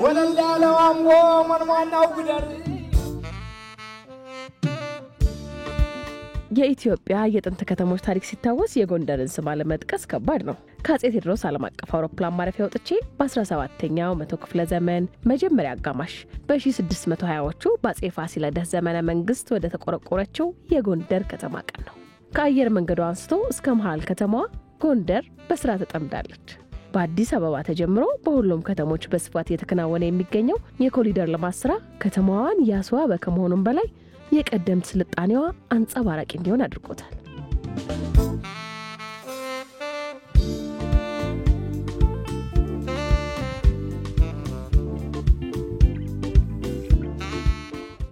ወለል ያለው አምቦ መንማናው ጉደር የኢትዮጵያ የጥንት ከተሞች ታሪክ ሲታወስ የጎንደርን ስም ለመጥቀስ ከባድ ነው። ከአጼ ቴዎድሮስ ዓለም አቀፍ አውሮፕላን ማረፊያ ወጥቼ በ17ኛው መቶ ክፍለ ዘመን መጀመሪያ አጋማሽ በ1620ዎቹ በአጼ ፋሲለደስ ዘመነ መንግስት ወደ ተቆረቆረችው የጎንደር ከተማ ቀን ነው። ከአየር መንገዱ አንስቶ እስከ መሃል ከተማዋ ጎንደር በስራ ተጠምዳለች። በአዲስ አበባ ተጀምሮ በሁሉም ከተሞች በስፋት እየተከናወነ የሚገኘው የኮሪደር ልማት ስራ ከተማዋን ያስዋበ ከመሆኑም በላይ የቀደምት ስልጣኔዋ አንጸባራቂ እንዲሆን አድርጎታል።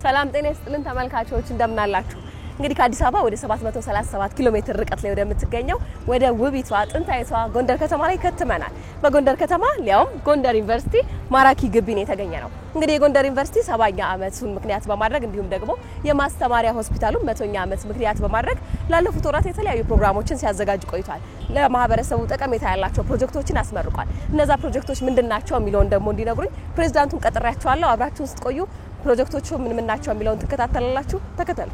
ሰላም ጤና ይስጥልን ተመልካቾች እንደምን አላችሁ? እንግዲህ ከአዲስ አበባ ወደ 737 ኪሎ ሜትር ርቀት ላይ ወደምትገኘው ወደ ውቢቷ ጥንታዊቷ ጎንደር ከተማ ላይ ከትመናል። በጎንደር ከተማ ሊያውም ጎንደር ዩኒቨርሲቲ ማራኪ ግቢ ነው የተገኘ ነው። እንግዲህ የጎንደር ዩኒቨርሲቲ 70ኛ ዓመቱን ምክንያት በማድረግ እንዲሁም ደግሞ የማስተማሪያ ሆስፒታሉን 100ኛ ዓመት ምክንያት በማድረግ ላለፉት ወራት የተለያዩ ፕሮግራሞችን ሲያዘጋጅ ቆይቷል። ለማህበረሰቡ ጠቀሜታ ያላቸው ፕሮጀክቶችን አስመርቋል። እነዛ ፕሮጀክቶች ምንድናቸው የሚለውን ደግሞ እንዲነግሩኝ ፕሬዝዳንቱን ቀጥሬያቸዋለሁ። አብራችሁን ስትቆዩ ፕሮጀክቶቹ ምን ናቸው የሚለውን ተከታተላላችሁ። ተከታተሉ።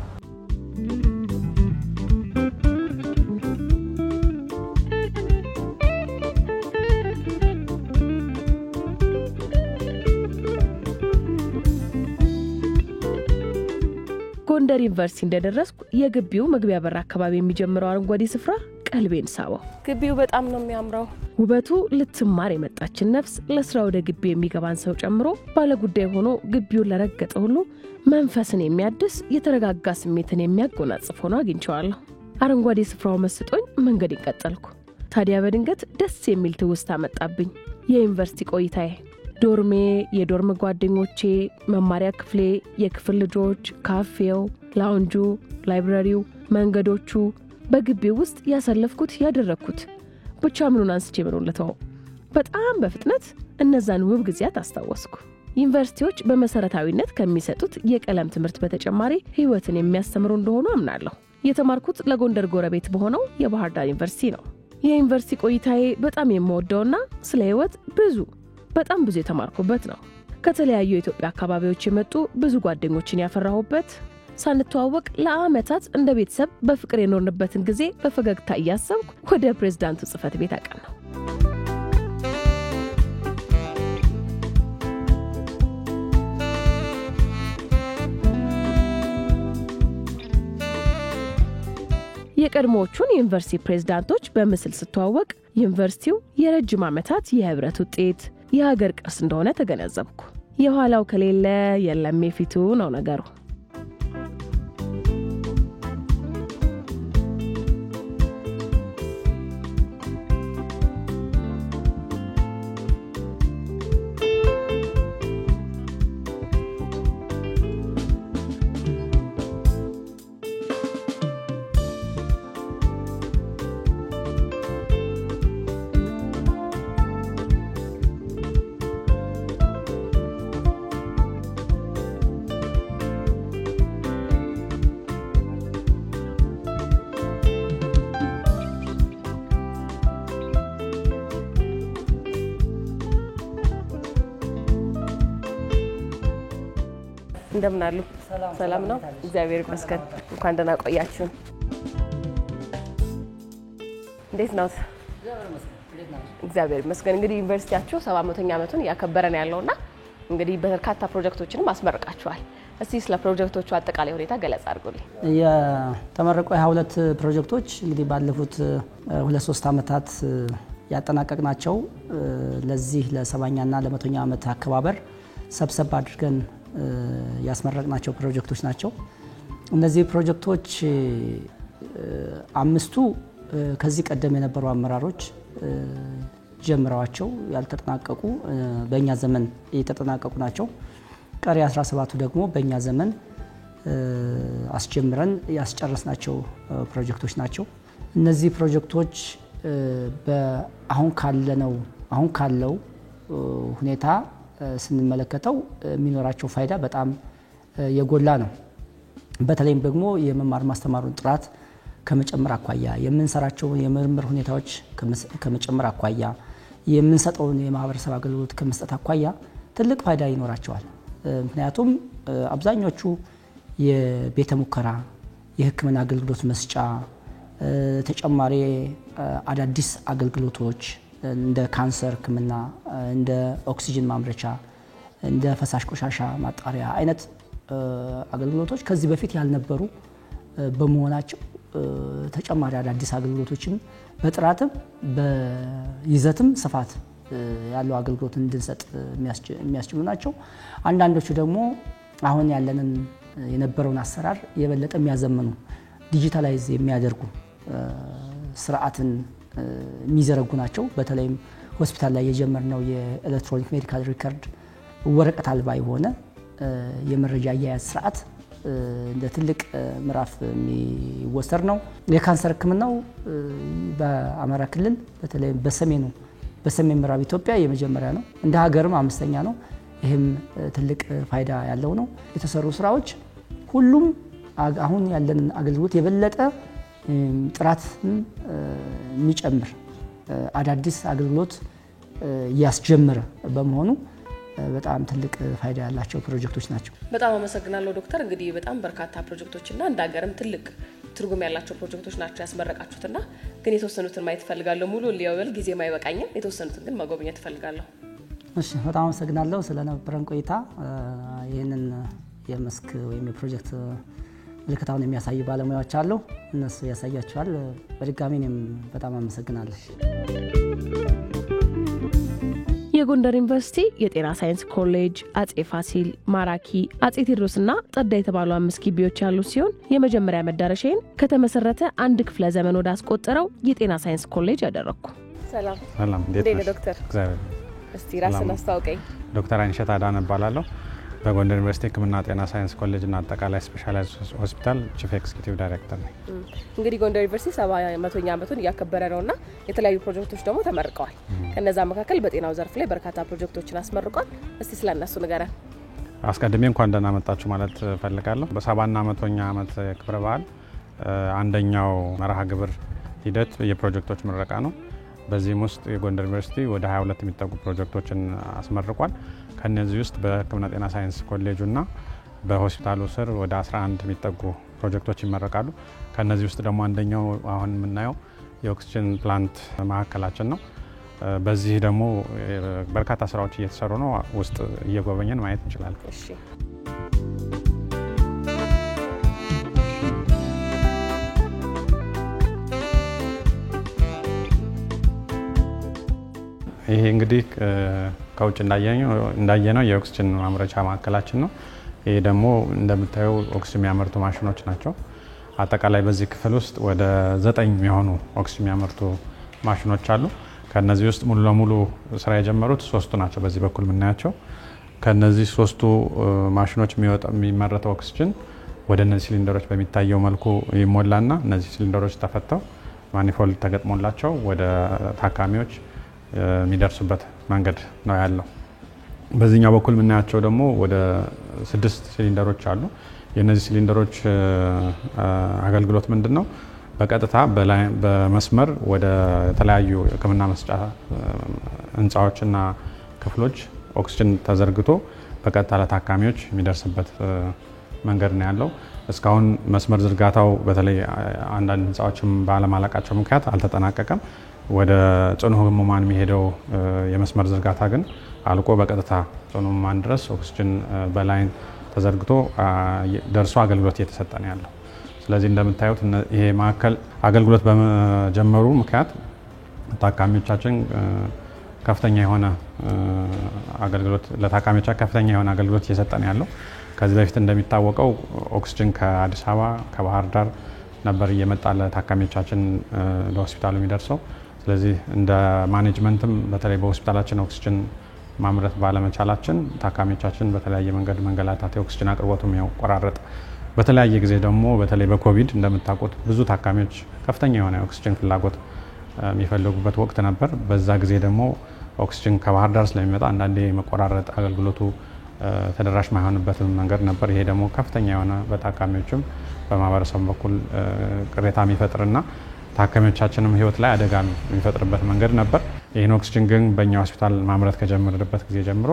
ጎንደር ዩኒቨርሲቲ እንደደረስኩ የግቢው መግቢያ በር አካባቢ የሚጀምረው አረንጓዴ ስፍራ ቀልቤን ሳበው። ግቢው በጣም ነው የሚያምረው። ውበቱ ልትማር የመጣችን ነፍስ ለስራ ወደ ግቢ የሚገባን ሰው ጨምሮ ባለጉዳይ ሆኖ ግቢውን ለረገጠ ሁሉ መንፈስን የሚያድስ የተረጋጋ ስሜትን የሚያጎናጽፍ ሆኖ አግኝቼዋለሁ። አረንጓዴ ስፍራው መስጦኝ መንገድ ይቀጠልኩ። ታዲያ በድንገት ደስ የሚል ትውስታ መጣብኝ። የዩኒቨርሲቲ ቆይታዬ ዶርሜ፣ የዶርም ጓደኞቼ፣ መማሪያ ክፍሌ፣ የክፍል ልጆች፣ ካፌው፣ ላውንጁ፣ ላይብረሪው፣ መንገዶቹ፣ በግቢው ውስጥ ያሳለፍኩት ያደረኩት ብቻ ምኑን አንስቼ ምኑን ልተው። በጣም በፍጥነት እነዛን ውብ ጊዜያት አስታወስኩ። ዩኒቨርሲቲዎች በመሰረታዊነት ከሚሰጡት የቀለም ትምህርት በተጨማሪ ህይወትን የሚያስተምሩ እንደሆኑ አምናለሁ። የተማርኩት ለጎንደር ጎረቤት በሆነው የባህር ዳር ዩኒቨርሲቲ ነው። የዩኒቨርሲቲ ቆይታዬ በጣም የምወደውና ስለ ህይወት በጣም ብዙ የተማርኩበት ነው። ከተለያዩ የኢትዮጵያ አካባቢዎች የመጡ ብዙ ጓደኞችን ያፈራሁበት፣ ሳንተዋወቅ ለዓመታት እንደ ቤተሰብ በፍቅር የኖርንበትን ጊዜ በፈገግታ እያሰብኩ ወደ ፕሬዝዳንቱ ጽፈት ቤት አቀናሁ። የቀድሞዎቹን ዩኒቨርሲቲ ፕሬዝዳንቶች በምስል ስተዋወቅ ዩኒቨርሲቲው የረጅም ዓመታት የህብረት ውጤት የሀገር ቅርስ እንደሆነ ተገነዘብኩ። የኋላው ከሌለ የለም የፊቱ ነው ነገሩ። እንደምን አሉ? ሰላም ነው? እግዚአብሔር ይመስገን። እንኳን ደህና ቆያችሁ። እንዴት ነው? እግዚአብሔር ይመስገን። እንግዲህ ዩኒቨርሲቲያችሁ 700ኛ ዓመቱን ያከበረ ነው ያለውና እንግዲህ በርካታ ፕሮጀክቶችንም አስመርቃችኋል። እስቲ ስለ ፕሮጀክቶቹ አጠቃላይ ሁኔታ ገለጻ አድርጉልኝ። የተመረቁ 22 ፕሮጀክቶች እንግዲህ ባለፉት 2-3 ዓመታት ያጠናቀቅናቸው ለዚህ ለ70ኛና ለ100ኛ ዓመት አከባበር ሰብሰብ አድርገን ያስመረቅናቸው ፕሮጀክቶች ናቸው። እነዚህ ፕሮጀክቶች አምስቱ ከዚህ ቀደም የነበሩ አመራሮች ጀምረዋቸው ያልተጠናቀቁ በእኛ ዘመን የተጠናቀቁ ናቸው። ቀሪ 17ቱ ደግሞ በእኛ ዘመን አስጀምረን ያስጨረስናቸው ፕሮጀክቶች ናቸው። እነዚህ ፕሮጀክቶች አሁን ካለው ሁኔታ ስንመለከተው የሚኖራቸው ፋይዳ በጣም የጎላ ነው። በተለይም ደግሞ የመማር ማስተማሩን ጥራት ከመጨመር አኳያ የምንሰራቸው የምርምር ሁኔታዎች ከመጨመር አኳያ የምንሰጠውን የማህበረሰብ አገልግሎት ከመስጠት አኳያ ትልቅ ፋይዳ ይኖራቸዋል። ምክንያቱም አብዛኞቹ የቤተ ሙከራ የህክምና አገልግሎት መስጫ ተጨማሪ አዳዲስ አገልግሎቶች እንደ ካንሰር ህክምና እንደ ኦክሲጅን ማምረቻ እንደ ፈሳሽ ቆሻሻ ማጣሪያ አይነት አገልግሎቶች ከዚህ በፊት ያልነበሩ በመሆናቸው ተጨማሪ አዳዲስ አገልግሎቶችን በጥራትም በይዘትም ስፋት ያለው አገልግሎት እንድንሰጥ የሚያስችሉ ናቸው። አንዳንዶቹ ደግሞ አሁን ያለንን የነበረውን አሰራር የበለጠ የሚያዘምኑ ዲጂታላይዝ የሚያደርጉ ስርዓትን የሚዘረጉ ናቸው። በተለይም ሆስፒታል ላይ የጀመርነው የኤሌክትሮኒክ ሜዲካል ሪከርድ ወረቀት አልባ የሆነ የመረጃ አያያዝ ስርዓት እንደ ትልቅ ምዕራፍ የሚወሰድ ነው። የካንሰር ህክምናው በአማራ ክልል በተለይ በሰሜን ምዕራብ ኢትዮጵያ የመጀመሪያ ነው። እንደ ሀገርም አምስተኛ ነው። ይህም ትልቅ ፋይዳ ያለው ነው። የተሰሩ ስራዎች ሁሉም አሁን ያለንን አገልግሎት የበለጠ ጥራትን የሚጨምር አዳዲስ አገልግሎት ያስጀምር በመሆኑ በጣም ትልቅ ፋይዳ ያላቸው ፕሮጀክቶች ናቸው። በጣም አመሰግናለሁ ዶክተር። እንግዲህ በጣም በርካታ ፕሮጀክቶችና እንደ ሀገርም ትልቅ ትርጉም ያላቸው ፕሮጀክቶች ናቸው ያስመረቃችሁትና ግን የተወሰኑትን ማየት ፈልጋለሁ። ሙሉ ሊያወል ጊዜ ማይበቃኝም። የተወሰኑትን ግን ማጎብኘት ፈልጋለሁ። እሺ፣ በጣም አመሰግናለሁ ስለነበረን ቆይታ። ይሄንን የመስክ ወይም የፕሮጀክት ምልክታውን የሚያሳዩ ባለሙያዎች አሉ። እነሱ ያሳያቸዋል። በድጋሚ እኔም በጣም አመሰግናለሁ። የጎንደር ዩኒቨርሲቲ የጤና ሳይንስ ኮሌጅ አጼ ፋሲል፣ ማራኪ፣ አጼ ቴዎድሮስና ጠዳ የተባሉ 5 ግቢዎች ያሉ ሲሆን የመጀመሪያ መዳረሻዬን ከተመሰረተ አንድ ክፍለ ዘመን ወደ አስቆጠረው የጤና ሳይንስ ኮሌጅ ያደረኩ። ሰላም ሰላም። እንዴት ነህ ዶክተር? እግዚአብሔር እስቲ ራስን አስተዋውቀኝ። ዶክተር አይንሸት አዳነ እባላለሁ። በጎንደር ዩኒቨርሲቲ ሕክምና ጤና ሳይንስ ኮሌጅ እና አጠቃላይ ስፔሻላይዝ ሆስፒታል ቺፍ ኤክስኪዩቲቭ ዳይሬክተር ነኝ። እንግዲህ ጎንደር ዩኒቨርሲቲ 70ኛ ዓመቱን እያከበረ ነውና የተለያዩ ፕሮጀክቶች ደግሞ ተመርቀዋል። ከነዛ መካከል በጤናው ዘርፍ ላይ በርካታ ፕሮጀክቶችን አስመርቋል። እስቲ ስለነሱ ንገረን። አስቀድሜ እንኳን ደህና መጣችሁ ማለት ፈልጋለሁ። በ70ኛ ዓመት ክብረ በዓል አንደኛው መርሃ ግብር ሂደት የፕሮጀክቶች ምረቃ ነው። በዚህም ውስጥ የጎንደር ዩኒቨርሲቲ ወደ 22 የሚጠጉ ፕሮጀክቶችን አስመርቋል። ከነዚህ ውስጥ በሕክምና ጤና ሳይንስ ኮሌጁና በሆስፒታሉ ስር ወደ 11 የሚጠጉ ፕሮጀክቶች ይመረቃሉ። ከነዚህ ውስጥ ደግሞ አንደኛው አሁን የምናየው የኦክሲጅን ፕላንት ማዕከላችን ነው። በዚህ ደግሞ በርካታ ስራዎች እየተሰሩ ነው። ውስጥ እየጎበኘን ማየት እንችላለን። እሺ፣ ይሄ እንግዲህ ከውጭ እንዳየነው የኦክሲጅን ማምረቻ ማዕከላችን ነው። ይሄ ደግሞ እንደምታየው ኦክሲጅን የሚያመርቱ ማሽኖች ናቸው። አጠቃላይ በዚህ ክፍል ውስጥ ወደ 9 የሚሆኑ ኦክሲጅን የሚያመርቱ ማሽኖች አሉ። ከነዚህ ውስጥ ሙሉ ለሙሉ ስራ የጀመሩት 3ቱ ናቸው በዚህ በኩል የምናያቸው። ከነዚህ 3ቱ ማሽኖች የሚመረተው ኦክሲጅን ወደ እነዚህ ሲሊንደሮች በሚታየው መልኩ ይሞላና እነዚህ ሲሊንደሮች ተፈተው ማኒፎልድ ተገጥሞላቸው ወደ ታካሚዎች የሚደርሱበት መንገድ ነው ያለው። በዚህኛው በኩል የምናያቸው ደግሞ ወደ 6 ሲሊንደሮች አሉ። የነዚህ ሲሊንደሮች አገልግሎት ምንድነው? በቀጥታ በመስመር ወደ ተለያዩ ሕክምና መስጫ ህንፃዎችና ክፍሎች ኦክሲጅን ተዘርግቶ በቀጥታ ለታካሚዎች የሚደርስበት መንገድ ነው ያለው። እስካሁን መስመር ዝርጋታው በተለይ አንዳንድ ህንፃዎችም ባለማለቃቸው ምክንያት አልተጠናቀቀም። ወደ ጽኑ ህሙማን የሚሄደው የመስመር ዝርጋታ ግን አልቆ በቀጥታ ጽኑ ህሙማን ድረስ ኦክሲጅን በላይን ተዘርግቶ ደርሶ አገልግሎት እየተሰጠ ነው ያለው። ስለዚህ እንደምታዩት ይሄ ማዕከል አገልግሎት በመጀመሩ ምክንያት ታካሚዎቻችን ከፍተኛ የሆነ አገልግሎት እየሰጠ ነው ያለው። ከዚህ በፊት እንደሚታወቀው ኦክሲጅን ከአዲስ አበባ ከባህር ዳር ነበር እየመጣ ለታካሚዎቻችን ለሆስፒታሉ የሚደርሰው። ስለዚህ እንደ ማኔጅመንትም በተለይ በሆስፒታላችን ኦክሲጅን ማምረት ባለመቻላችን ታካሚዎቻችን በተለያየ መንገድ መንገላታት፣ የኦክሲጅን አቅርቦቱም ያቆራረጥ፣ በተለያየ ጊዜ ደግሞ በተለይ በኮቪድ እንደምታውቁት ብዙ ታካሚዎች ከፍተኛ የሆነ ኦክሲጅን ፍላጎት የሚፈልጉበት ወቅት ነበር። በዛ ጊዜ ደግሞ ኦክሲጅን ከባህር ዳር ስለሚመጣ አንዳንዴ መቆራረጥ አገልግሎቱ ተደራሽ ማይሆንበት መንገድ ነበር። ይሄ ደግሞ ከፍተኛ የሆነ በታካሚዎችም በማህበረሰቡ በኩል ቅሬታ የሚፈጥርና ታካሚዎቻችንም ህይወት ላይ አደጋ የሚፈጥርበት መንገድ ነበር። ይህን ኦክሲጅን ግን በእኛ ሆስፒታል ማምረት ከጀመረበት ጊዜ ጀምሮ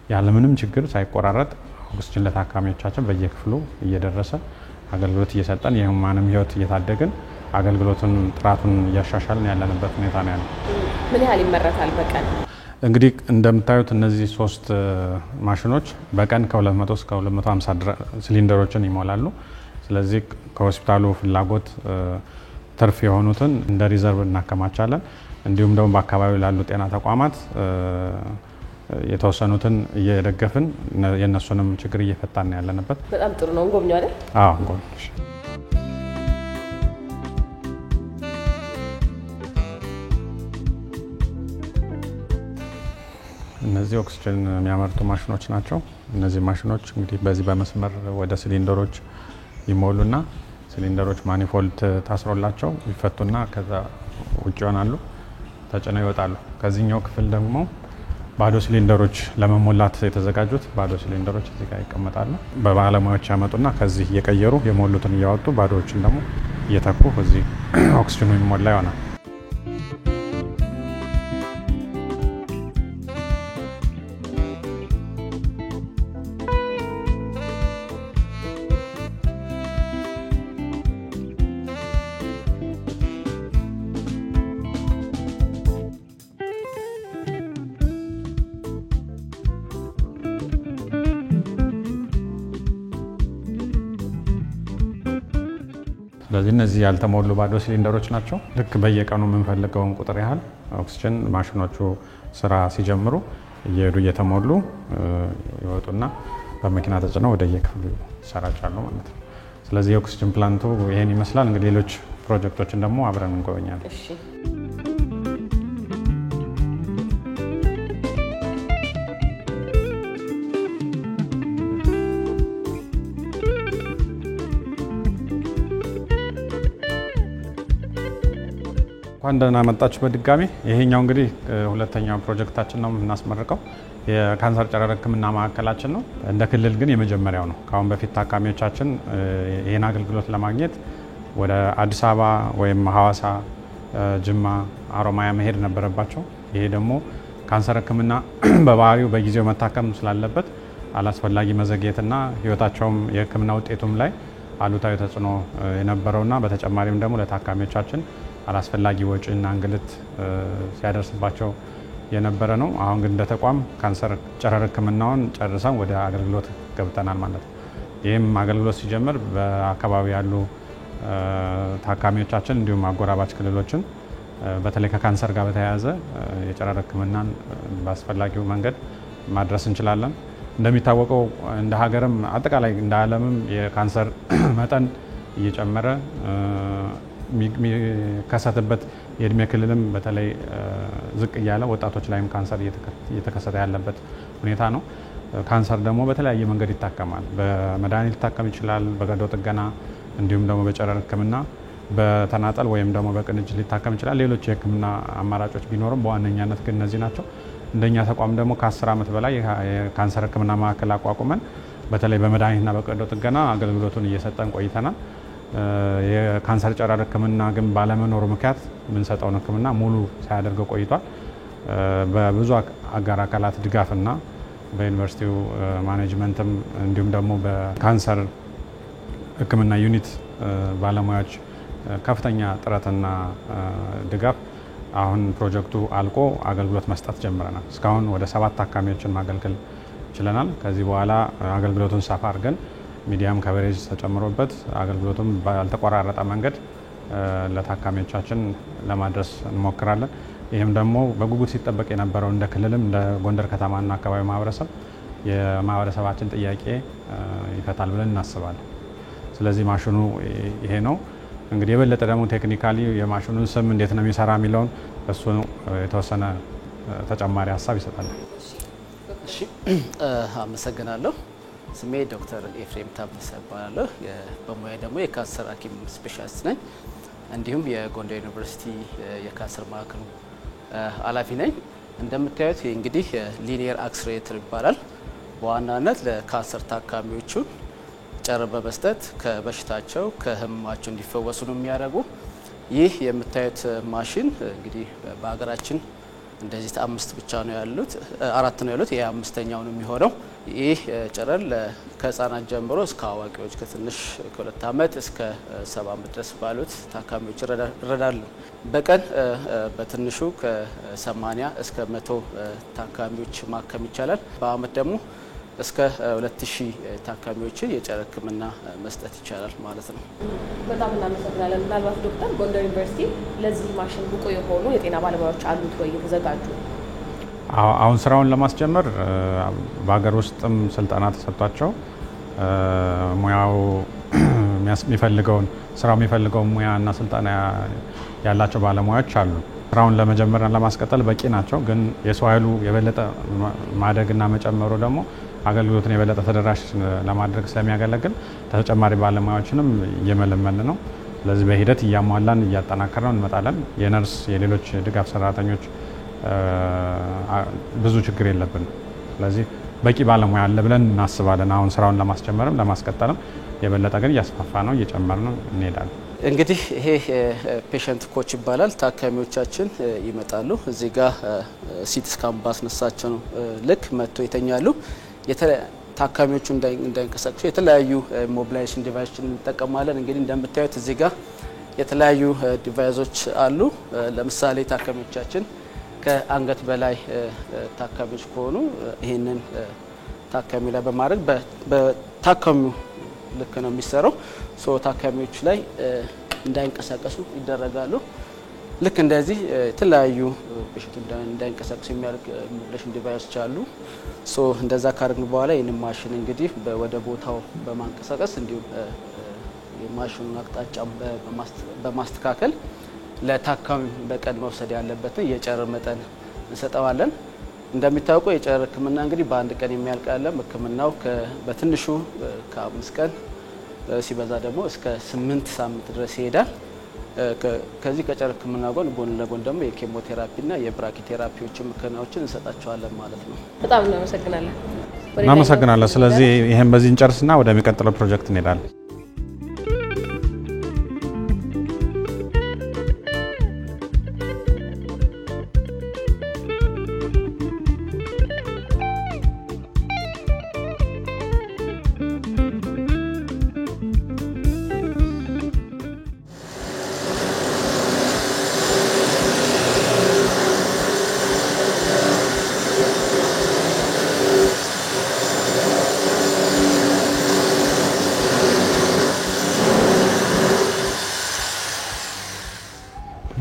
ያለምንም ችግር ሳይቆራረጥ ኦክስጅን ለታካሚዎቻችን በየክፍሉ እየደረሰ አገልግሎት እየሰጠን የሁማንም ህይወት እየታደግን አገልግሎቱን ጥራቱን እያሻሻልን ያለንበት ሁኔታ ነው ያለው። ምን ያህል ይመረታል በቀን? እንግዲህ እንደምታዩት እነዚህ 3 ማሽኖች በቀን ከ200 እስከ 250 ሲሊንደሮችን ይሞላሉ። ስለዚህ ከሆስፒታሉ ፍላጎት ትርፍ የሆኑትን እንደ ሪዘርቭ እናከማቻለን። እንዲሁም ደግሞ በአካባቢው ላሉ ጤና ተቋማት የተወሰኑትን እየደገፍን የነሱንም ችግር እየፈታን ያለንበት። በጣም ጥሩ ነው። እንጎብኙ አይደል? አዎ እንጎብኙ። እነዚህ ኦክስጅን የሚያመርቱ ማሽኖች ናቸው። እነዚህ ማሽኖች እንግዲህ በዚህ በመስመር ወደ ሲሊንደሮች ይሞሉና ሲሊንደሮች ማኒፎልድ ታስሮላቸው ይፈቱና ከዛ ውጭ ይሆናሉ፣ ተጭነው ይወጣሉ። ከዚህኛው ክፍል ደግሞ ባዶ ሲሊንደሮች ለመሞላት የተዘጋጁት ባዶ ሲሊንደሮች እዚህ ጋር ይቀመጣሉ። በባለሙያዎች ያመጡና ከዚህ እየቀየሩ የሞሉትን እያወጡ ባዶዎችን ደግሞ እየተኩ እዚህ ኦክስጅኑ ይሞላ ይሆናል። ስለዚህ እነዚህ ያልተሞሉ ባዶ ሲሊንደሮች ናቸው። ልክ በየቀኑ የምንፈልገውን ቁጥር ያህል ኦክስጅን ማሽኖቹ ስራ ሲጀምሩ እየሄዱ እየተሞሉ ይወጡና በመኪና ተጭነው ወደ የክፍሉ ይሰራጫሉ ማለት ነው። ስለዚህ የኦክስጅን ፕላንቱ ይሄን ይመስላል። እንግዲህ ሌሎች ፕሮጀክቶችን ደግሞ አብረን እንጎበኛለን። እሺ እንኳን ደህና መጣችሁ በድጋሚ። ይሄኛው እንግዲህ ሁለተኛው ፕሮጀክታችን ነው የምናስመርቀው። የካንሰር ጨረር ህክምና ማዕከላችን ነው። እንደ ክልል ግን የመጀመሪያው ነው። ከአሁን በፊት ታካሚዎቻችን ይህን አገልግሎት ለማግኘት ወደ አዲስ አበባ ወይም ሐዋሳ፣ ጅማ፣ አሮማያ መሄድ ነበረባቸው። ይሄ ደግሞ ካንሰር ህክምና በባህሪው በጊዜው መታከም ስላለበት አላስፈላጊ መዘግየትና ህይወታቸውም የህክምና ውጤቱም ላይ አሉታዊ ተጽዕኖ የነበረውና በተጨማሪም ደግሞ ለታካሚዎቻችን አላስፈላጊ ወጪና እንግልት ሲያደርስባቸው የነበረ ነው። አሁን ግን እንደ ተቋም ካንሰር ጨረር ህክምናውን ጨርሰን ወደ አገልግሎት ገብተናል ማለት ነው። ይህም አገልግሎት ሲጀምር በአካባቢ ያሉ ታካሚዎቻችን እንዲሁም አጎራባች ክልሎችን በተለይ ከካንሰር ጋር በተያያዘ የጨረር ህክምናን በአስፈላጊው መንገድ ማድረስ እንችላለን። እንደሚታወቀው እንደ ሀገርም አጠቃላይ እንደ ዓለምም የካንሰር መጠን እየጨመረ የሚከሰትበት የእድሜ ክልልም በተለይ ዝቅ እያለ ወጣቶች ላይም ካንሰር እየተከሰተ ያለበት ሁኔታ ነው። ካንሰር ደግሞ በተለያየ መንገድ ይታከማል። በመድኃኒት ሊታከም ይችላል፣ በቀዶ ጥገና እንዲሁም ደግሞ በጨረር ህክምና በተናጠል ወይም ደግሞ በቅንጅት ሊታከም ይችላል። ሌሎች የህክምና አማራጮች ቢኖርም በዋነኛነት ግን እነዚህ ናቸው። እንደኛ ተቋም ደግሞ ከ10 ዓመት በላይ የካንሰር ህክምና ማዕከል አቋቁመን በተለይ በመድኃኒትና በቀዶ ጥገና አገልግሎቱን እየሰጠን ቆይተናል። የካንሰር ጨረር ህክምና ግን ባለመኖሩ ምክንያት የምንሰጠውን ህክምና ሙሉ ሳያደርገው ቆይቷል። በብዙ አጋር አካላት ድጋፍና በዩኒቨርሲቲው ማኔጅመንትም እንዲሁም ደግሞ በካንሰር ህክምና ዩኒት ባለሙያዎች ከፍተኛ ጥረትና ድጋፍ አሁን ፕሮጀክቱ አልቆ አገልግሎት መስጠት ጀምረናል። እስካሁን ወደ 7 ታካሚዎችን ማገልገል ችለናል። ከዚህ በኋላ አገልግሎቱን ሰፋ አድርገን ሚዲያም ከቨሬጅ ተጨምሮበት አገልግሎቱም ባልተቆራረጠ መንገድ ለታካሚዎቻችን ለማድረስ እንሞክራለን። ይህም ደግሞ በጉጉት ሲጠበቅ የነበረው እንደ ክልልም እንደ ጎንደር ከተማና አካባቢ ማህበረሰብ የማህበረሰባችን ጥያቄ ይፈታል ብለን እናስባለን። ስለዚህ ማሽኑ ይሄ ነው። እንግዲህ የበለጠ ደግሞ ቴክኒካሊ የማሽኑን ስም እንዴት ነው የሚሰራ የሚለውን እሱ የተወሰነ ተጨማሪ ሀሳብ ይሰጣል። እሺ፣ አመሰግናለሁ። ስሜ ዶክተር ኤፍሬም ታምሰ እባላለሁ። በሙያ ደግሞ የካንሰር ሐኪም ስፔሻሊስት ነኝ። እንዲሁም የጎንደር ዩኒቨርሲቲ የካንሰር ማዕከሉ ኃላፊ ነኝ። እንደምታዩት እንግዲህ ሊኒየር አክስሬተር ይባላል። በዋናነት ለካንሰር ታካሚዎቹ ጨረር በመስጠት ከበሽታቸው ከህመማቸው እንዲፈወሱ ነው የሚያደርጉ። ይህ የምታዩት ማሽን እንግዲህ በሀገራችን እንደዚህ 5 ብቻ ነው ያሉት 4 ነው ያሉት የ5ኛው ነው የሚሆነው ይህ ጨረር ከህፃናት ጀምሮ እስከ አዋቂዎች ከትንሽ ከ2 አመት እስከ 7 አመት ድረስ ባሉት ታካሚዎች ይረዳሉ በቀን በትንሹ ከ80 እስከ 100 ታካሚዎች ማከም ይቻላል በአመት ደግሞ እስከ 2000 ታካሚዎችን የጨረር ህክምና መስጠት ይቻላል ማለት ነው በጣም እናመሰግናለን ምናልባት ዶክተር ጎንደር ዩኒቨርሲቲ ለዚህ ማሽን ብቁ የሆኑ የጤና ባለሙያዎች አሉት ወይ የተዘጋጁ አሁን ስራውን ለማስጀመር በአገር ውስጥም ስልጠና ተሰጥቷቸው ሙያው የሚፈልገውን ስራው የሚፈልገውን ሙያና ስልጠና ያላቸው ባለሙያዎች አሉ ስራውን ለመጀመርና ለማስቀጠል በቂ ናቸው ግን የሰው ኃይሉ የበለጠ ማደግና መጨመሩ ደግሞ አገልግሎትን የበለጠ ተደራሽ ለማድረግ ስለሚያገለግል ተጨማሪ ባለሙያዎችንም እየመለመልን ነው ስለዚህ በሂደት እያሟላን እያጠናከረን እንመጣለን የነርስ የሌሎች ድጋፍ ሰራተኞች ብዙ ችግር የለብን ስለዚህ በቂ ባለሙያ አለ ብለን እናስባለን አሁን ስራውን ለማስጀመርም ለማስቀጠልም የበለጠ ግን እያስፋፋ ነው እየጨመረ ነው እንሄዳለን እንግዲህ ይሄ ፔሸንት ኮች ይባላል ታካሚዎቻችን ይመጣሉ እዚህ ጋር ሲቲ ስካን ባስነሳቸው ነው ልክ መጥቶ ይተኛሉ ታካሚዎቹ እንዳይንቀሳቀሱ የተለያዩ ሞቢላይዜሽን ዲቫይሶችን እንጠቀማለን እንግዲህ እንደምታዩት እዚህ ጋር የተለያዩ ዲቫይሶች አሉ ለምሳሌ ታካሚዎቻችን ከአንገት በላይ ታካሚዎች ከሆኑ ይሄንን ታካሚ ላይ በማድረግ በታካሚው ልክ ነው የሚሰራው ታካሚዎች ላይ እንዳይንቀሳቀሱ ይደረጋሉ ልክ እንደዚህ የተለያዩ ፔሸንት እንዳይንቀሳቀሱ የሚያደርግ ሞቢላይዜሽን ዲቫይሶች አሉ እንደዛ ካደረግን በኋላ ይሄንን ማሽን እንግዲህ ወደ ቦታው በማንቀሳቀስ እንዲሁም የማሽኑን አቅጣጫ በማስተካከል ለታካሚ በቀን መውሰድ ያለበትን የጨረር መጠን እንሰጠዋለን እንደሚታወቀው የጨረር ህክምና እንግዲህ በአንድ ቀን የሚያልቅ አይደለም ህክምናው በትንሹ ከ5 ቀን ሲበዛ ደግሞ እስከ 8 ሳምንት ድረስ ይሄዳል ከዚህ ከጨረር ህክምና ጎን ለጎን ደግሞ የኬሞቴራፒና የብራኪቴራፒዎችን ህክምናዎችን እንሰጣቸዋለን ማለት ነው በጣም እናመሰግናለን እናመሰግናለን ስለዚህ ይሄን በዚህ እንጨርስና ወደሚቀጥለው ፕሮጀክት እንሄዳለን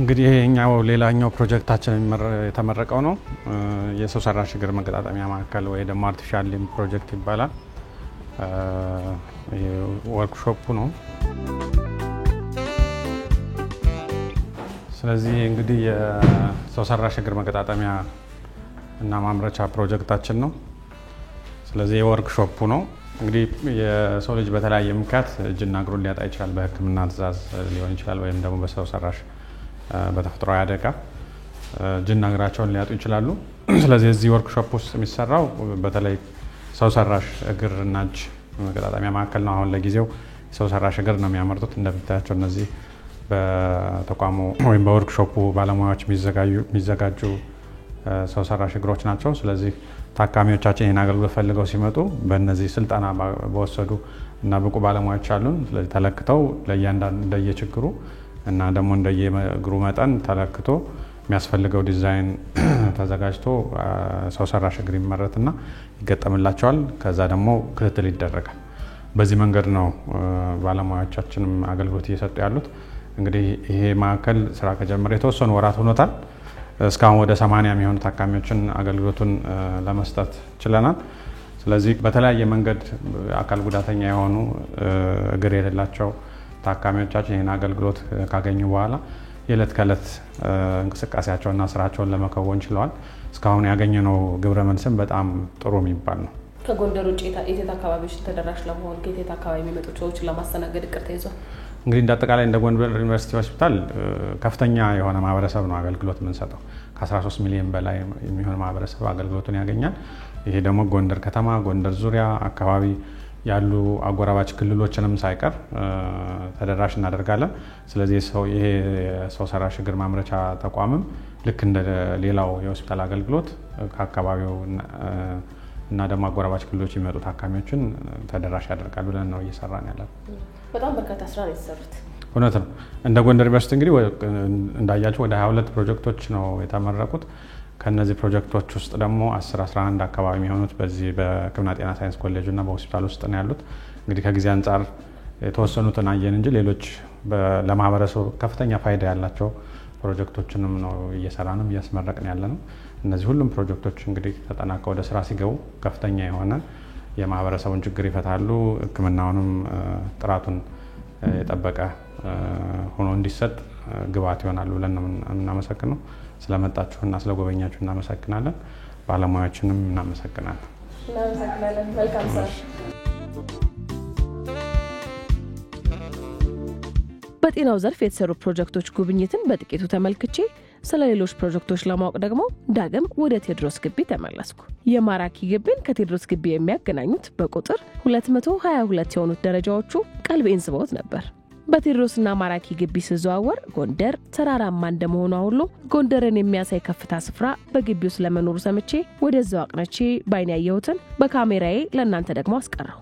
እንግዲህ ይሄኛው ሌላኛው ፕሮጀክታችን የተመረቀው ነው የሰው ሰራሽ እግር መገጣጠሚያ ማዕከል ወይ ደግሞ አርቲፊሻል ሊምብ ፕሮጀክት ይባላል ወርክሾፑ ነው ስለዚህ እንግዲህ የሰው ሰራሽ እግር መገጣጠሚያ እና ማምረቻ ፕሮጀክታችን ነው ስለዚህ የወርክሾፑ ነው እንግዲህ የሰው ልጅ በተለያየ ምክንያት እጅና እግሩን ሊያጣ ይችላል በህክምና ትዕዛዝ ሊሆን ይችላል ወይም ደግሞ በሰው ሰራሽ በተፈጥሯዊ አደጋ እጅና እግራቸውን ሊያጡ ይችላሉ ስለዚህ እዚህ ወርክሾፕ ውስጥ የሚሰራው በተለይ ሰው ሰራሽ እግርና እጅ መገጣጠሚያ ማዕከል ነው አሁን ለጊዜው ሰው ሰራሽ እግር ነው የሚያመርቱት እንደምታያቸው እነዚህ በተቋሙ ወይም በወርክሾፑ ባለሙያዎች የሚዘጋጁ ሰው ሰራሽ እግሮች ናቸው ስለዚህ ታካሚዎቻችን ይህን አገልግሎት ፈልገው ሲመጡ በእነዚህ ስልጠና በወሰዱ እና ብቁ ባለሙያዎች አሉን ስለዚህ ተለክተው ለእያንዳንዱ እንደየችግሩ እና ደግሞ እንደየእግሩ መጠን ተለክቶ የሚያስፈልገው ዲዛይን ተዘጋጅቶ ሰው ሰራሽ እግር ይመረትና ይገጠምላቸዋል ከዛ ደግሞ ክትትል ይደረጋል በዚህ መንገድ ነው ባለሙያዎቻችንም አገልግሎት እየሰጡ ያሉት እንግዲህ ይሄ ማዕከል ስራ ከጀመረ የተወሰኑ ወራት ሆኖታል እስካሁን ወደ 80 የሚሆኑ ታካሚዎችን አገልግሎቱን ለመስጠት ችለናል ስለዚህ በተለያየ መንገድ አካል ጉዳተኛ የሆኑ እግር የሌላቸው ታካሚዎቻችን ይህን አገልግሎት ካገኙ በኋላ የዕለት ከዕለት እንቅስቃሴያቸውና ስራቸውን ለመከወን ችለዋል እስካሁን ያገኘነው ግብረ መልስም በጣም ጥሩ የሚባል ነው ከጎንደር ውጭ የት አካባቢዎች ተደራሽ ለመሆን ከየት አካባቢ የሚመጡ ሰዎችን ለማስተናገድ እቅድ ተይዟል እንግዲህ እንደአጠቃላይ እንደ ጎንደር ዩኒቨርሲቲ ሆስፒታል ከፍተኛ የሆነ ማህበረሰብ ነው አገልግሎት የምንሰጠው ከ13 ሚሊዮን በላይ የሚሆን ማህበረሰብ አገልግሎቱን ያገኛል ይሄ ደግሞ ጎንደር ከተማ ጎንደር ዙሪያ አካባቢ ያሉ አጎራባች ክልሎችንም ሳይቀር ተደራሽ እናደርጋለን። ስለዚህ ይሄ ሰው ሰራሽ እግር ማምረቻ ተቋምም ልክ እንደ ሌላው የሆስፒታል አገልግሎት ከአካባቢው እና ደግሞ አጎራባች ክልሎች የሚመጡ ታካሚዎችን ተደራሽ ያደርጋል ብለን ነው እየሰራን ያለው። በጣም በርካታ ስራ ነው የተሰሩት። እውነት ነው። እንደ ጎንደር ዩኒቨርሲቲ እንግዲህ እንዳያችሁ ወደ 22 ፕሮጀክቶች ነው የተመረቁት። ከነዚህ ፕሮጀክቶች ውስጥ ደግሞ 10-11 አካባቢ የሚሆኑት በዚህ በሕክምና ጤና ሳይንስ ኮሌጅ እና በሆስፒታል ውስጥ ነው ያሉት። እንግዲህ ከጊዜ አንጻር የተወሰኑትን አየን እንጂ ሌሎች ለማህበረሰቡ ከፍተኛ ፋይዳ ያላቸው ፕሮጀክቶችንም ነው እየሰራንም እያስመረቅን ያለ ነው። እነዚህ ሁሉም ፕሮጀክቶች እንግዲህ ተጠናቀው ወደ ስራ ሲገቡ ከፍተኛ የሆነ የማህበረሰቡን ችግር ይፈታሉ። ሕክምናውንም ጥራቱን የጠበቀ ሆኖ እንዲሰጥ ግብዓት ይሆናሉ ብለን ነው የምናመሰግነው። ስለመጣችሁና ስለጎበኛችሁ እናመሰግናለን። ባለሙያዎችንም እናመሰግናለን። መልካም ስራ። በጤናው ዘርፍ የተሰሩ ፕሮጀክቶች ጉብኝትን በጥቂቱ ተመልክቼ ስለ ሌሎች ፕሮጀክቶች ለማወቅ ደግሞ ዳግም ወደ ቴዎድሮስ ግቢ ተመለስኩ። የማራኪ ግቢን ከቴዎድሮስ ግቢ የሚያገናኙት በቁጥር 222 የሆኑት ደረጃዎቹ ቀልቤን ስበውት ነበር። በቴዎድሮስና ማራኪ ግቢ ስዘዋወር ጎንደር ተራራማ እንደመሆኗ ሁሉ ጎንደርን የሚያሳይ ከፍታ ስፍራ በግቢው ስለመኖሩ ሰምቼ ወደዛው አቅነቼ ባይኔ ያየሁትን በካሜራዬ ለእናንተ ደግሞ አስቀረው።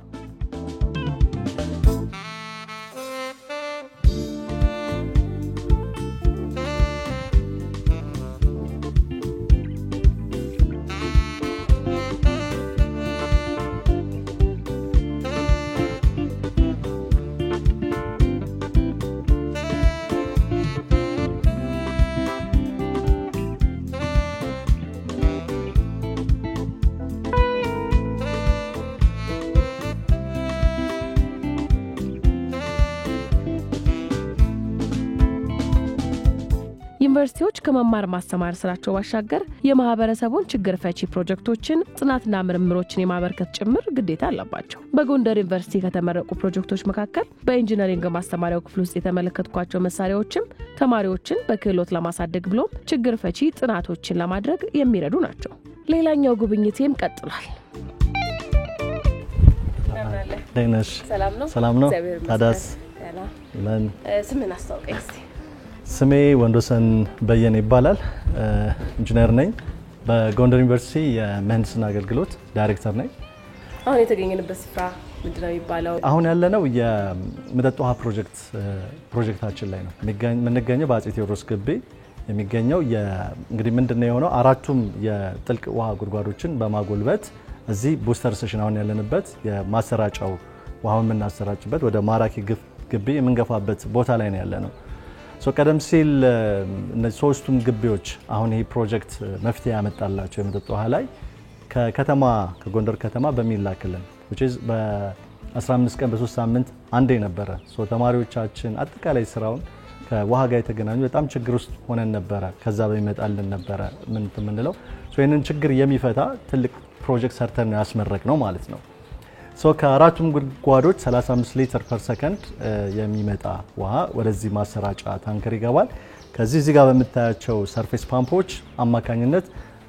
ዩኒቨርሲቲዎች ከመማር ማስተማር ስራቸው ባሻገር የማህበረሰቡን ችግር ፈቺ ፕሮጀክቶችን ጥናትና ምርምሮችን የማበርከት ጭምር ግዴታ አለባቸው። በጎንደር ዩኒቨርሲቲ ከተመረቁ ፕሮጀክቶች መካከል በኢንጂነሪንግ ማስተማሪያው ክፍል ውስጥ የተመለከትኳቸው መሳሪያዎችም ተማሪዎችን በክህሎት ለማሳደግ ብሎም ችግር ፈቺ ጥናቶችን ለማድረግ የሚረዱ ናቸው። ሌላኛው ጉብኝቴም ቀጥሏል። ደህናሽ? ሰላም ነው። ታዳስ ለን ስምን አስተዋውቀኝ እስቲ። ስሜ ወንዶሰን በየነ ይባላል። ኢንጂነር ነኝ። በጎንደር ዩኒቨርሲቲ የምህንድስና አገልግሎት ዳይሬክተር ነኝ። አሁን የተገኘንበት ስፍራ ምንድነው የሚባለው? አሁን ያለነው የመጠጥ ውሃ ፕሮጀክታችን ላይ ነው የምንገኘው። በአፄ ቴዎድሮስ ግቢ የሚገኘው እንግዲህ ምንድነው የሆነው አራቱም የጥልቅ ውሃ ጉድጓዶችን በማጎልበት እዚህ ቡስተር ሴሽን አሁን ያለንበት የማሰራጫው ውሃውን የምናሰራጭበት ወደ ማራኪ ግቢ የምንገፋበት ቦታ ላይ ነው ያለነው። ቀደም ሲል እነዚህ ሶስቱም ግቢዎች አሁን ይሄ ፕሮጀክት መፍትሄ ያመጣላቸው የመጠጥ ውሃ ላይ ከጎንደር ከተማ በሚላክልን በ15 ቀን በ3 ሳምንት አንዴ ነበረ። ተማሪዎቻችን አጠቃላይ ስራውን ከውሃ ጋር የተገናኙ በጣም ችግር ውስጥ ሆነን ነበረ። ከዛ በሚመጣልን ነበረ ምን የምንለው ይህንን ችግር የሚፈታ ትልቅ ፕሮጀክት ሰርተን ነው ያስመረቅ ነው ማለት ነው። ከአራቱም ጉድጓዶች 35 ሊትር ፐር ሰከንድ የሚመጣ ውሃ ወደዚህ ማሰራጫ ታንከር ይገባል። እዚህ ጋር በምታያቸው ሰርፌስ ፓምፖች አማካኝነት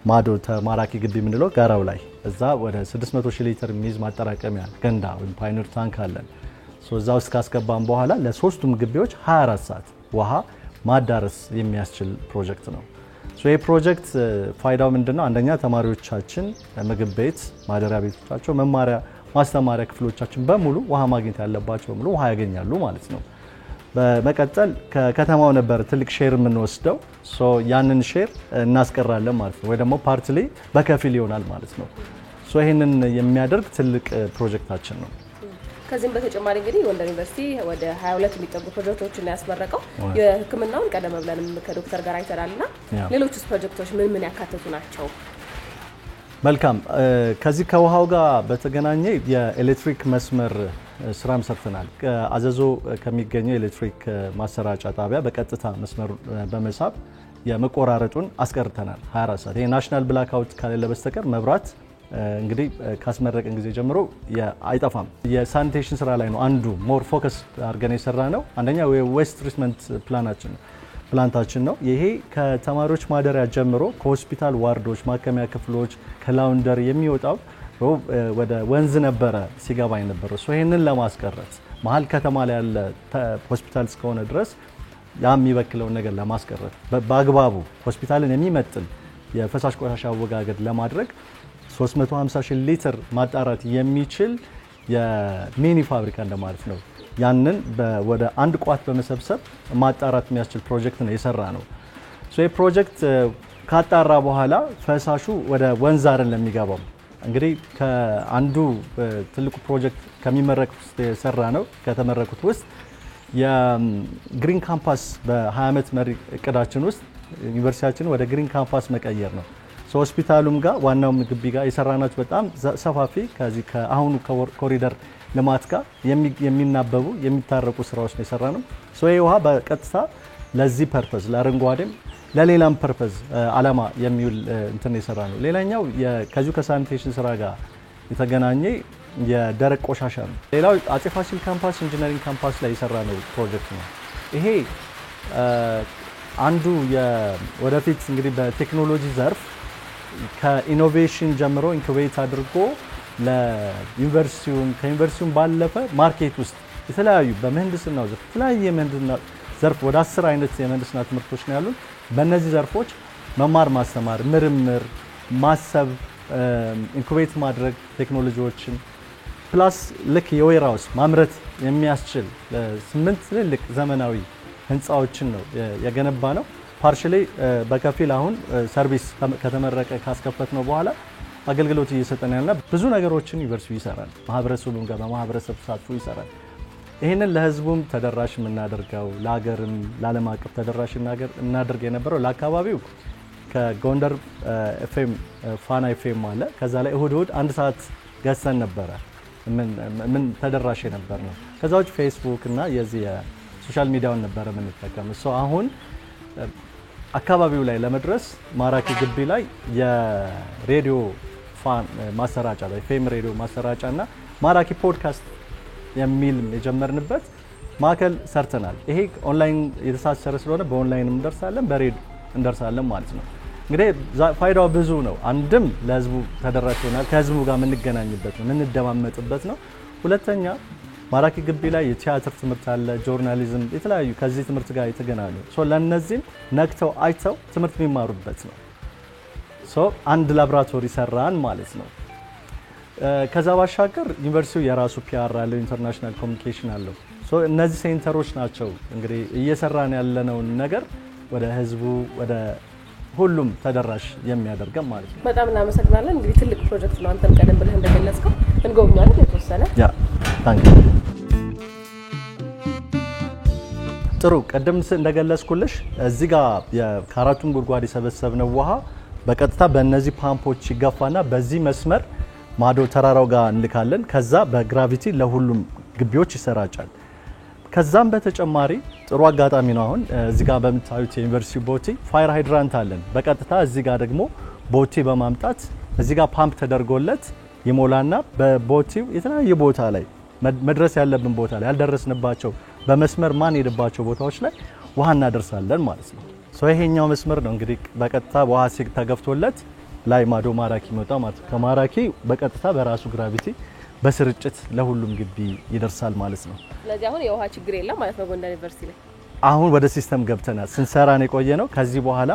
ማዶ ማራኪ ግቢ የምንለው ጋራው ላይ እዛ ወደ 600 ሺህ ሊትር የሚይዝ ማጠራቀሚያ ገንዳ ወይም ፓይነር ታንክ አለን። እዛ ውስጥ ካስገባን በኋላ ለሶስቱም ግቢዎች 24 ሰዓት ውሃ ማዳረስ የሚያስችል ፕሮጀክት ነው። ይህ ፕሮጀክት ፋይዳው ምንድነው? አንደኛ ተማሪዎቻችን ምግብ ቤት፣ ማደሪያ ቤቶቻቸው፣ መማሪያ ማስተማሪያ ክፍሎቻችን በሙሉ ውሃ ማግኘት ያለባቸው በሙሉ ውሃ ያገኛሉ ማለት ነው። በመቀጠል ከከተማው ነበር ትልቅ ሼር የምንወስደው። ያንን ሼር እናስቀራለን ማለት ነው፣ ወይ ደግሞ ፓርትሊ በከፊል ይሆናል ማለት ነው። ይህንን የሚያደርግ ትልቅ ፕሮጀክታችን ነው። ከዚህም በተጨማሪ እንግዲህ ጎንደር ዩኒቨርሲቲ ወደ 22 የሚጠጉ ፕሮጀክቶችን ያስመረቀው የሕክምናውን ቀደም ብለንም ከዶክተር ጋር አይተናልና ሌሎችስ ፕሮጀክቶች ምን ያካተቱ ናቸው? መልካም። ከዚህ ከውሃው ጋር በተገናኘ የኤሌክትሪክ መስመር ስራም ሰርተናል። አዘዞ ከሚገኘው ኤሌክትሪክ ማሰራጫ ጣቢያ በቀጥታ መስመር በመሳብ የመቆራረጡን አስቀርተናል 24 ሰዓት። ይሄ ናሽናል ብላክአውት ካለ በስተቀር መብራት እንግዲህ ካስመረቅን ጊዜ ጀምሮ አይጠፋም። የሳኒቴሽን ስራ ላይ ነው አንዱ ሞር ፎከስ አድርገን የሰራ ነው። አንደኛው የዌስት ትሪትመንት ፕላንታችን ነው። ይሄ ከተማሪዎች ማደሪያ ጀምሮ ከሆስፒታል ዋርዶች፣ ማከሚያ ክፍሎች፣ ከላውንደር የሚወጣው ወደ ወንዝ ነበረ ሲገባ የነበረው። ይሄንን ለማስቀረት መሀል ከተማ ላይ ያለ ሆስፒታል እስከሆነ ድረስ ያ የሚበክለውን ነገር ለማስቀረት በአግባቡ ሆስፒታልን የሚመጥን የፈሳሽ ቆሻሻ አወጋገድ ለማድረግ 350,000 ሊትር ማጣራት የሚችል የሚኒ ፋብሪካ እንደማለት ነው። ያንን ወደ አንድ ቋት በመሰብሰብ ማጣራት የሚያስችል ፕሮጀክት ነው የሰራ ነው። ይህ ፕሮጀክት ካጣራ በኋላ ፈሳሹ ወደ ወንዝ አይደለም የሚገባው። እንግዲህ ከአንዱ ትልቁ ፕሮጀክት ከሚመረቁት ውስጥ የሰራ ነው። ከተመረቁት ውስጥ የግሪን ካምፓስ በ20 ዓመት መሪ እቅዳችን ውስጥ ዩኒቨርሲቲያችን ወደ ግሪን ካምፓስ መቀየር ነው። ሆስፒታሉም ጋር ዋናው ግቢ ጋር የሰራናቸው በጣም ሰፋፊ ከዚህ ከአሁኑ ኮሪደር ልማት ጋር የሚናበቡ የሚታረቁ ስራዎች ነው የሰራ ነው። ይህ ውሃ በቀጥታ ለዚህ ፐርፐዝ ለአረንጓዴም ለሌላም ፐርፐዝ አላማ የሚውል እንትን የሰራ ነው። ሌላኛው ከዚሁ ከሳኒቴሽን ስራ ጋር የተገናኘ የደረቅ ቆሻሻ ነው። ሌላው አፄ ፋሲል ካምፓስ ኢንጂነሪንግ ካምፓስ ላይ የሰራ ነው ፕሮጀክት ነው። ይሄ አንዱ ወደፊት እንግዲህ በቴክኖሎጂ ዘርፍ ከኢኖቬሽን ጀምሮ ኢንኩቤት አድርጎ ለዩኒቨርሲቲውም ከዩኒቨርሲቲውም ባለፈ ማርኬት ውስጥ የተለያዩ በምህንድስናው ዘርፍ የተለያየ የምህንድስና ዘርፍ ወደ 10 አይነት የምህንድስና ትምህርቶች ነው ያሉት። በእነዚህ ዘርፎች መማር ማስተማር፣ ምርምር፣ ማሰብ፣ ኢንኩቤት ማድረግ ቴክኖሎጂዎችን ፕላስ ልክ የዌርሃውስ ማምረት የሚያስችል 8 ትልልቅ ዘመናዊ ህንፃዎችን ነው የገነባ ነው። ፓርሽሊ በከፊል አሁን ሰርቪስ ከተመረቀ ካስከፈት ነው በኋላ አገልግሎት እየሰጠን ያለና ብዙ ነገሮችን ዩኒቨርሲቲው ይሰራል። ማህበረሰቡም ጋር በማህበረሰብ ተሳትፎ ይሰራል። ይህንን ለህዝቡም ተደራሽ የምናደርገው ለሀገርም ለዓለም አቀፍ ተደራሽ እናደርግ የነበረው ለአካባቢው ከጎንደር ኤፍኤም ፋና ኤፍኤም አለ። ከዛ ላይ እሁድ አንድ ሰዓት ገዝተን ነበረ ምን ተደራሽ የነበር ነው። ከዛ ውጭ ፌስቡክ እና የዚህ የሶሻል ሚዲያውን ነበረ የምንጠቀም። አሁን አካባቢው ላይ ለመድረስ ማራኪ ግቢ ላይ የሬዲዮ ፋን ማሰራጫ ላይ ኤፍኤም ሬዲዮ ማሰራጫ እና ማራኪ ፖድካስት የሚል የጀመርንበት ማዕከል ሰርተናል። ይሄ ኦንላይን የተሳሰረ ስለሆነ በኦንላይን እንደርሳለን፣ በሬዲዮ እንደርሳለን ማለት ነው። እንግዲህ ፋይዳው ብዙ ነው። አንድም ለህዝቡ ተደራሽ ይሆናል፣ ከህዝቡ ጋር የምንገናኝበት ነው፣ የምንደማመጥበት ነው። ሁለተኛ ማራኪ ግቢ ላይ የቲያትር ትምህርት አለ፣ ጆርናሊዝም፣ የተለያዩ ከዚህ ትምህርት ጋር የተገናኙ ለእነዚህም ነክተው አይተው ትምህርት የሚማሩበት ነው። አንድ ላብራቶሪ ሰራን ማለት ነው። ከዛ ባሻገር ዩኒቨርሲቲው የራሱ ፒአር አለው፣ ኢንተርናሽናል ኮሚኒኬሽን አለው። እነዚህ ሴንተሮች ናቸው እንግዲህ እየሰራን ያለነውን ነገር ወደ ህዝቡ ወደ ሁሉም ተደራሽ የሚያደርገን ማለት ነው። በጣም እናመሰግናለን። እንግዲህ ትልቅ ፕሮጀክት ነው። አንተም ቀደም ብለህ እንደገለጽከው እንጎብኛለን የተወሰነ ታንክ ጥሩ። ቀደም እንደገለጽኩልሽ እዚህ ጋር ከአራቱም ጉድጓድ የሰበሰብነው ውሃ በቀጥታ በእነዚህ ፓምፖች ይገፋና በዚህ መስመር ማዶ ተራራው ጋር እንልካለን። ከዛ በግራቪቲ ለሁሉም ግቢዎች ይሰራጫል። ከዛም በተጨማሪ ጥሩ አጋጣሚ ነው። አሁን እዚህ ጋር በምታዩት የዩኒቨርሲቲ ቦቲ ፋየር ሃይድራንት አለን። በቀጥታ እዚህ ጋር ደግሞ ቦቲ በማምጣት እዚህ ጋር ፓምፕ ተደርጎለት ይሞላና በቦቲው የተለያየ ቦታ ላይ መድረስ ያለብን ቦታ ላይ ያልደረስንባቸው በመስመር ማን ሄድባቸው ቦታዎች ላይ ውሃ እናደርሳለን ማለት ነው። ይሄኛው መስመር ነው እንግዲህ በቀጥታ ውሃ ተገፍቶለት ላይ ማዶ ማራኪ መጣ ማለት ነው። ከማራኪ በቀጥታ በራሱ ግራቪቲ በስርጭት ለሁሉም ግቢ ይደርሳል ማለት ነው። ስለዚህ አሁን የውሃ ችግር የለም ማለት ነው ጎንደር ዩኒቨርሲቲ ላይ። አሁን ወደ ሲስተም ገብተናል። ስንሰራን የቆየ ነው። ከዚህ በኋላ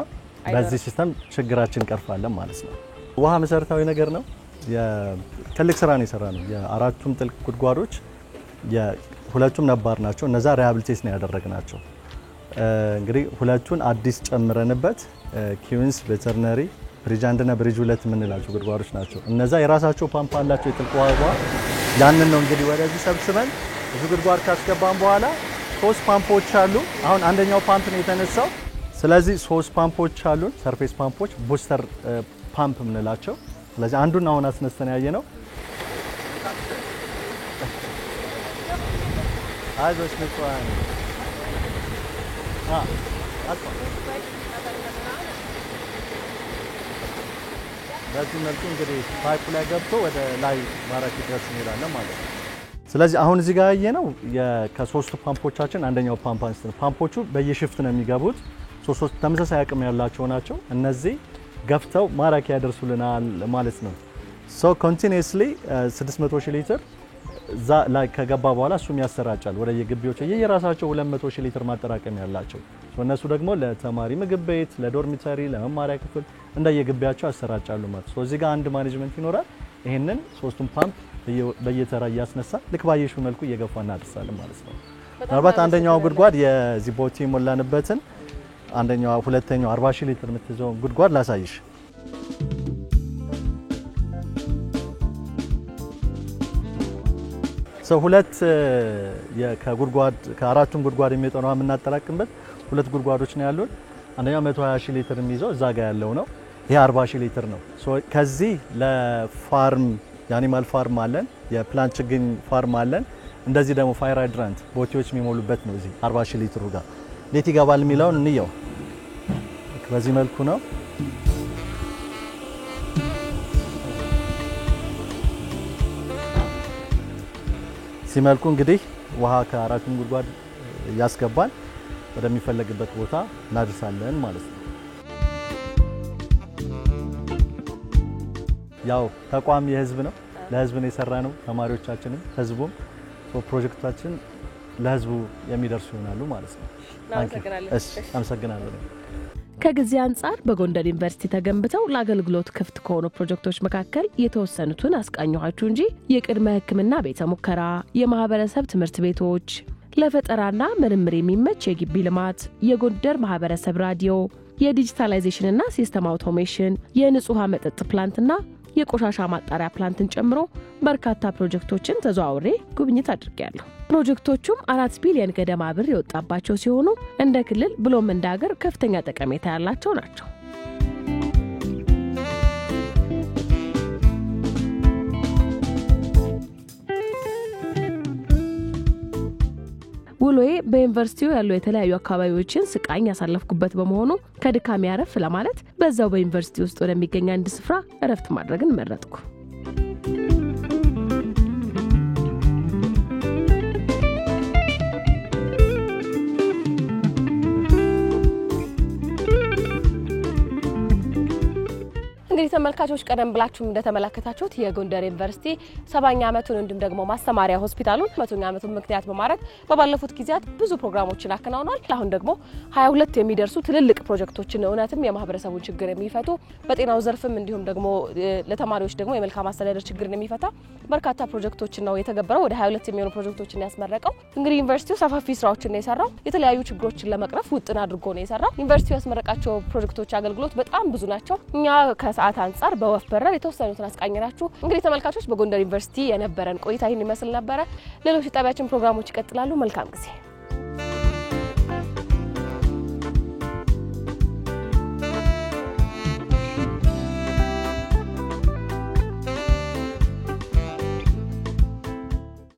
በዚህ ሲስተም ችግራችን ቀርፋለን ማለት ነው። ውሃ መሰረታዊ ነገር ነው። ትልቅ ስራ ነው የሰራ ነው። የአራቱም ጥልቅ ጉድጓዶች ሁለቱም ነባር ናቸው። እነዛ ሪሃቢሊቴት ነው ያደረግናቸው። እንግዲህ ሁለቱን አዲስ ጨምረንበት ኪዊንስ ቬተርነሪ ብሪጅ 1 እና ብሪጅ 2 የምንላቸው ጉድጓዶች ናቸው። እነዛ የራሳቸው ፓምፕ አላቸው የጥልቅ ውሃ። ያንን ነው እንግዲህ ወደዚህ ሰብስበን እዚህ ጉድጓድ ካስገባን በኋላ 3 ፓምፖች አሉ። አሁን አንደኛው ፓምፕ ነው የተነሳው። ስለዚህ 3 ፓምፖች አሉን፣ ሰርፌስ ፓምፖች፣ ቡስተር ፓምፕ የምንላቸው። ስለዚህ አንዱን አሁን አስነስተን ያየ ነው። አይዞሽ ንጹሃን በዚህ መልኩ እንግዲህ ፓይፕ ላይ ገብቶ ወደ ላይ ማራኪ ድረስ እንሄዳለን ማለት ነው። ስለዚህ አሁን እዚህ ጋር ያየነው ከሶስቱ ፓምፖቻችን አንደኛው ፓምፕ አንስተን ፓምፖቹ በየሽፍት ነው የሚገቡት። ሶስት ተመሳሳይ አቅም ያላቸው ናቸው። እነዚህ ገፍተው ማራኪ ያደርሱልናል ማለት ነው። ሶ ኮንቲኒየስሊ 600 ሺህ ሊትር ላይ ከገባ በኋላ እሱም ያሰራጫል ወደ የግቢዎች የየራሳቸው 200 ሺህ ሊትር ማጠራቀሚያ ያላቸው እነሱ ደግሞ ለተማሪ ምግብ ቤት ለዶርሚተሪ ለመማሪያ ክፍል እንደየግቢያቸው ያሰራጫሉ ማለት ነው። እዚህ ጋር አንድ ማኔጅመንት ይኖራል። ይሄንን ሶስቱም ፓምፕ በየተራ እያስነሳ ልክ ባየሹ መልኩ እየገፋ እናደርሳለን ማለት ነው። ምናልባት አንደኛው ጉድጓድ የዚህ ቦቲ ሞላንበትን አንደኛው ሁለተኛው 40 ሺህ ሊትር የምትይዘው ጉድጓድ ላሳይሽ። ሁለት ከጉድጓድ ከአራቱም ጉድጓድ የሚወጣው ነው የምናጠራቅምበት ሁለት ጉድጓዶች ነው ያሉት። አንደኛው 120 ሺህ ሊትር የሚይዘው እዛ ጋር ያለው ነው። ይሄ 40 ሺህ ሊትር ነው። ከዚህ ለፋርም የአኒማል ፋርም አለን፣ የፕላንት ችግኝ ፋርም አለን። እንደዚህ ደግሞ ፋየር ሃይድራንት ቦቲዎች የሚሞሉበት ነው። እዚህ 40 ሺህ ሊትሩ ጋር እንዴት ይገባል የሚለውን እንየው። በዚህ መልኩ ነው። ሲመልኩ እንግዲህ ውሃ ከአራቱም ጉድጓድ ያስገባል ወደሚፈለግበት ቦታ እናደርሳለን ማለት ነው። ያው ተቋም የህዝብ ነው፣ ለህዝብ ነው የሰራ ነው። ተማሪዎቻችንም ህዝቡም ፕሮጀክታችን ለህዝቡ የሚደርሱ ይሆናሉ ማለት ነው። አመሰግናለሁ። ከጊዜ አንጻር በጎንደር ዩኒቨርሲቲ ተገንብተው ለአገልግሎት ክፍት ከሆኑ ፕሮጀክቶች መካከል የተወሰኑትን አስቃኘኋችሁ እንጂ የቅድመ ሕክምና ቤተ ሙከራ፣ የማህበረሰብ ትምህርት ቤቶች፣ ለፈጠራና ምርምር የሚመች የግቢ ልማት፣ የጎንደር ማህበረሰብ ራዲዮ፣ የዲጂታላይዜሽንና ሲስተም አውቶሜሽን፣ የንጹህ መጠጥ ፕላንትና የቆሻሻ ማጣሪያ ፕላንትን ጨምሮ በርካታ ፕሮጀክቶችን ተዘዋውሬ ጉብኝት አድርጌያለሁ። ፕሮጀክቶቹም 4 ቢሊዮን ገደማ ብር የወጣባቸው ሲሆኑ እንደ ክልል ብሎም እንደ ሀገር ከፍተኛ ጠቀሜታ ያላቸው ናቸው። ውሎዬ በዩኒቨርሲቲው ያሉ የተለያዩ አካባቢዎችን ስቃኝ ያሳለፍኩበት በመሆኑ ከድካም ያረፍ ለማለት በዛው በዩኒቨርሲቲ ውስጥ ወደሚገኝ አንድ ስፍራ እረፍት ማድረግን መረጥኩ። እንግዲህ ተመልካቾች ቀደም ብላችሁ እንደተመለከታችሁት የጎንደር ዩኒቨርሲቲ 7ኛ ዓመቱን እንዲሁም ደግሞ ማስተማሪያ ሆስፒታሉን 100ኛ ዓመቱን ምክንያት በማድረግ በባለፉት ጊዜያት ብዙ ፕሮግራሞችን አከናውኗል። አሁን ደግሞ 22 የሚደርሱ ትልልቅ ፕሮጀክቶችን እውነትም የማህበረሰቡን ችግር የሚፈቱ በጤናው ዘርፍም እንዲሁም ደግሞ ለተማሪዎች ደግሞ የመልካም አስተዳደር ችግርን የሚፈታ በርካታ ፕሮጀክቶችን ነው የተገበረው። ወደ 22 የሚሆኑ ፕሮጀክቶችን ያስመረቀው። እንግዲህ ዩኒቨርሲቲው ሰፋፊ ስራዎችን ነው የሰራው። የተለያዩ ችግሮችን ለመቅረፍ ውጥን አድርጎ ነው የሰራው። ዩኒቨርሲቲው ያስመረቃቸው ፕሮጀክቶች አገልግሎት በጣም ብዙ ናቸው። እኛ ከሰዓት አንፃር በወፍ በረር የተወሰኑትን አስቃኘናችሁ። እንግዲህ ተመልካቾች በጎንደር ዩኒቨርሲቲ የነበረን ቆይታ ይህን ይመስል ነበር። ሌሎች ጣቢያችን ፕሮግራሞች ይቀጥላሉ። መልካም ጊዜ።